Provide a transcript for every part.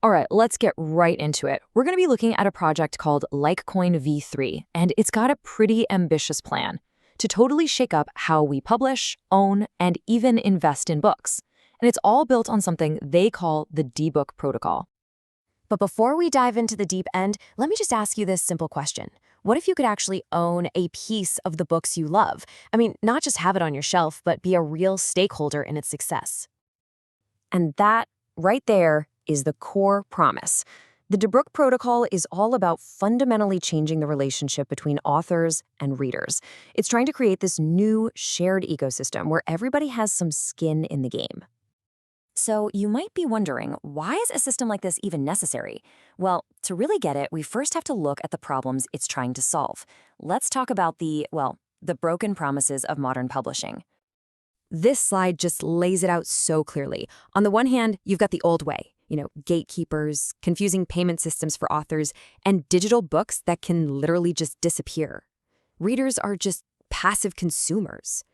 All right, let's get right into it. We're going to be looking at a project called LikeCoin V3, and it's got a pretty ambitious plan to totally shake up how we publish, own, and even invest in books. And it's all built on something they call the DeBook protocol. But before we dive into the deep end, let me just ask you this simple question. What if you could actually own a piece of the books you love? I mean, not just have it on your shelf, but be a real stakeholder in its success. And that, right there, is the core promise. The DeBook protocol is all about fundamentally changing the relationship between authors and readers. It's trying to create this new shared ecosystem where everybody has some skin in the game. So you might be wondering, why is a system like this even necessary? Well, to really get it, we first have to look at the problems it's trying to solve. Let's talk about the broken promises of modern publishing. This slide just lays it out so clearly. On the one hand, you've got the old way, gatekeepers, confusing payment systems for authors, and digital books that can literally just disappear. Readers are just passive consumers.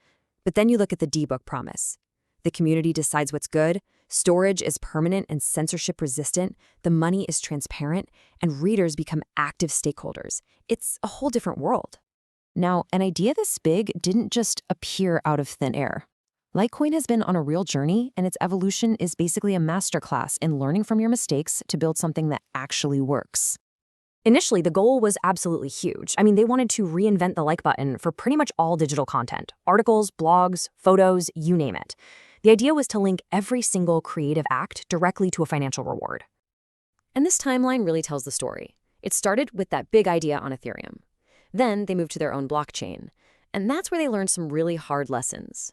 But then you look at the DeBook promise. The community decides what's good, storage is permanent and censorship resistant, the money is transparent, and readers become active stakeholders. It's a whole different world. Now, an idea this big didn't just appear out of thin air. LikeCoin has been on a real journey, and its evolution is basically a masterclass in learning from your mistakes to build something that actually works. Initially, the goal was absolutely huge. They wanted to reinvent the like button for pretty much all digital content, articles, blogs, photos, you name it. The idea was to link every single creative act directly to a financial reward. And this timeline really tells the story. It started with that big idea on Ethereum. Then they moved to their own blockchain, and that's where they learned some really hard lessons.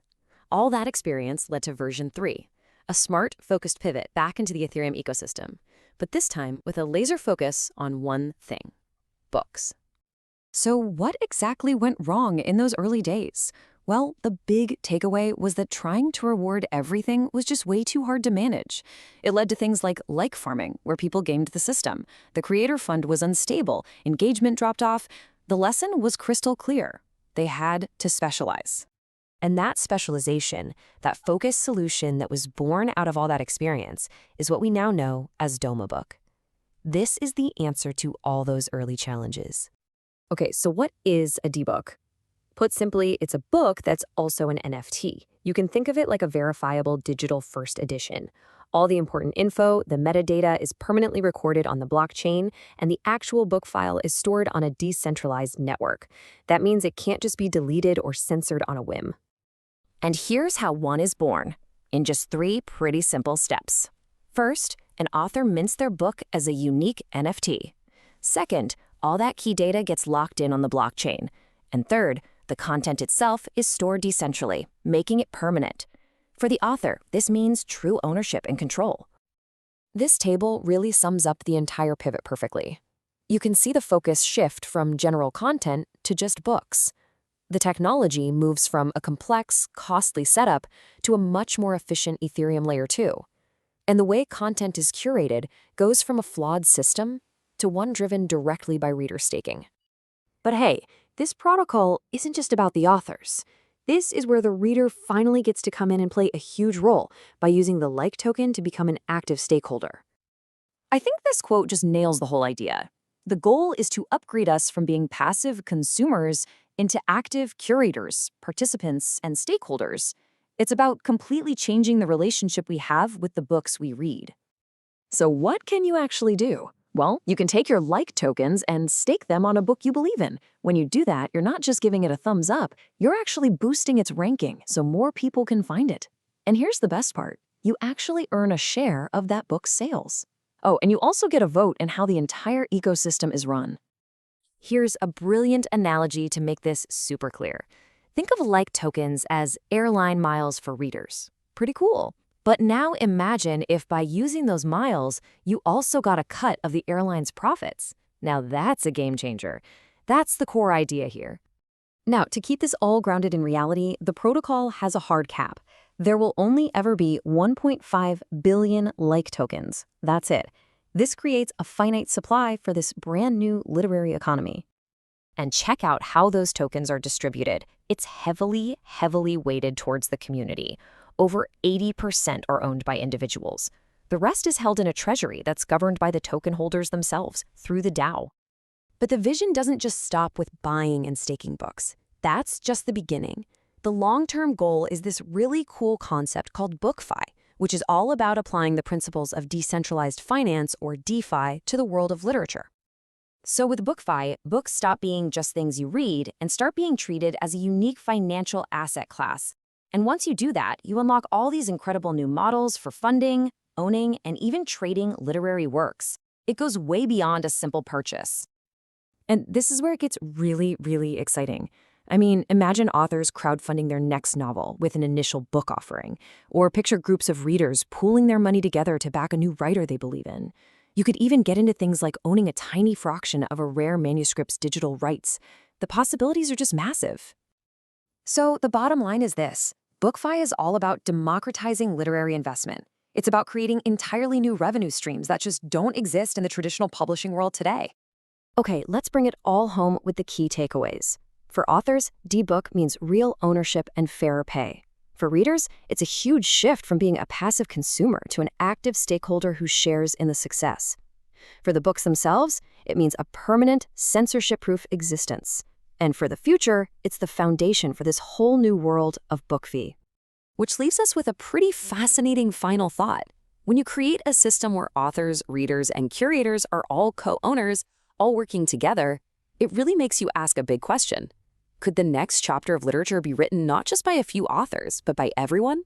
All that experience led to version 3, a smart, focused pivot back into the Ethereum ecosystem, but this time with a laser focus on one thing: books. So what exactly went wrong in those early days? Well, the big takeaway was that trying to reward everything was just way too hard to manage. It led to things like farming, where people gamed the system. The creator fund was unstable, engagement dropped off. The lesson was crystal clear. They had to specialize. And that specialization, that focused solution that was born out of all that experience, is what we now know as DomaBook. This is the answer to all those early challenges. Okay, so what is a DeBook? Put simply, it's a book that's also an NFT. You can think of it like a verifiable digital first edition. All the important info, the metadata, is permanently recorded on the blockchain, and the actual book file is stored on a decentralized network. That means it can't just be deleted or censored on a whim. And here's how one is born, in just 3 pretty simple steps. First, an author mints their book as a unique NFT. Second, all that key data gets locked in on the blockchain. And third, the content itself is stored decentrally, making it permanent. For the author, this means true ownership and control. This table really sums up the entire pivot perfectly. You can see the focus shift from general content to just books. The technology moves from a complex, costly setup to a much more efficient Ethereum layer 2. And the way content is curated goes from a flawed system to one driven directly by reader staking. But hey, this protocol isn't just about the authors. This is where the reader finally gets to come in and play a huge role by using the like token to become an active stakeholder. I think this quote just nails the whole idea. The goal is to upgrade us from being passive consumers into active curators, participants, and stakeholders. It's about completely changing the relationship we have with the books we read. So what can you actually do? Well, you can take your like tokens and stake them on a book you believe in. When you do that, you're not just giving it a thumbs up, you're actually boosting its ranking so more people can find it. And here's the best part. You actually earn a share of that book's sales. Oh, and you also get a vote in how the entire ecosystem is run. Here's a brilliant analogy to make this super clear. Think of like tokens as airline miles for readers. Pretty cool. But now imagine if by using those miles, you also got a cut of the airline's profits. Now that's a game changer. That's the core idea here. Now, to keep this all grounded in reality, the protocol has a hard cap. There will only ever be 1.5 billion like tokens. That's it. This creates a finite supply for this brand new literary economy. And check out how those tokens are distributed. It's heavily weighted towards the community. Over 80% are owned by individuals. The rest is held in a treasury that's governed by the token holders themselves through the DAO. But the vision doesn't just stop with buying and staking books. That's just the beginning. The long-term goal is this really cool concept called BookFi, which is all about applying the principles of decentralized finance, or DeFi, to the world of literature. So with BookFi, books stop being just things you read and start being treated as a unique financial asset class. And once you do that, you unlock all these incredible new models for funding, owning, and even trading literary works. It goes way beyond a simple purchase. And this is where it gets really, really exciting. I mean, imagine authors crowdfunding their next novel with an initial book offering, or picture groups of readers pooling their money together to back a new writer they believe in. You could even get into things like owning a tiny fraction of a rare manuscript's digital rights. The possibilities are just massive. So the bottom line is this. BookFi is all about democratizing literary investment. It's about creating entirely new revenue streams that just don't exist in the traditional publishing world today. Okay, let's bring it all home with the key takeaways. For authors, DeBook means real ownership and fairer pay. For readers, it's a huge shift from being a passive consumer to an active stakeholder who shares in the success. For the books themselves, it means a permanent, censorship-proof existence. And for the future, it's the foundation for this whole new world of BookFi. Which leaves us with a pretty fascinating final thought. When you create a system where authors, readers, and curators are all co-owners, all working together, it really makes you ask a big question. Could the next chapter of literature be written not just by a few authors, but by everyone?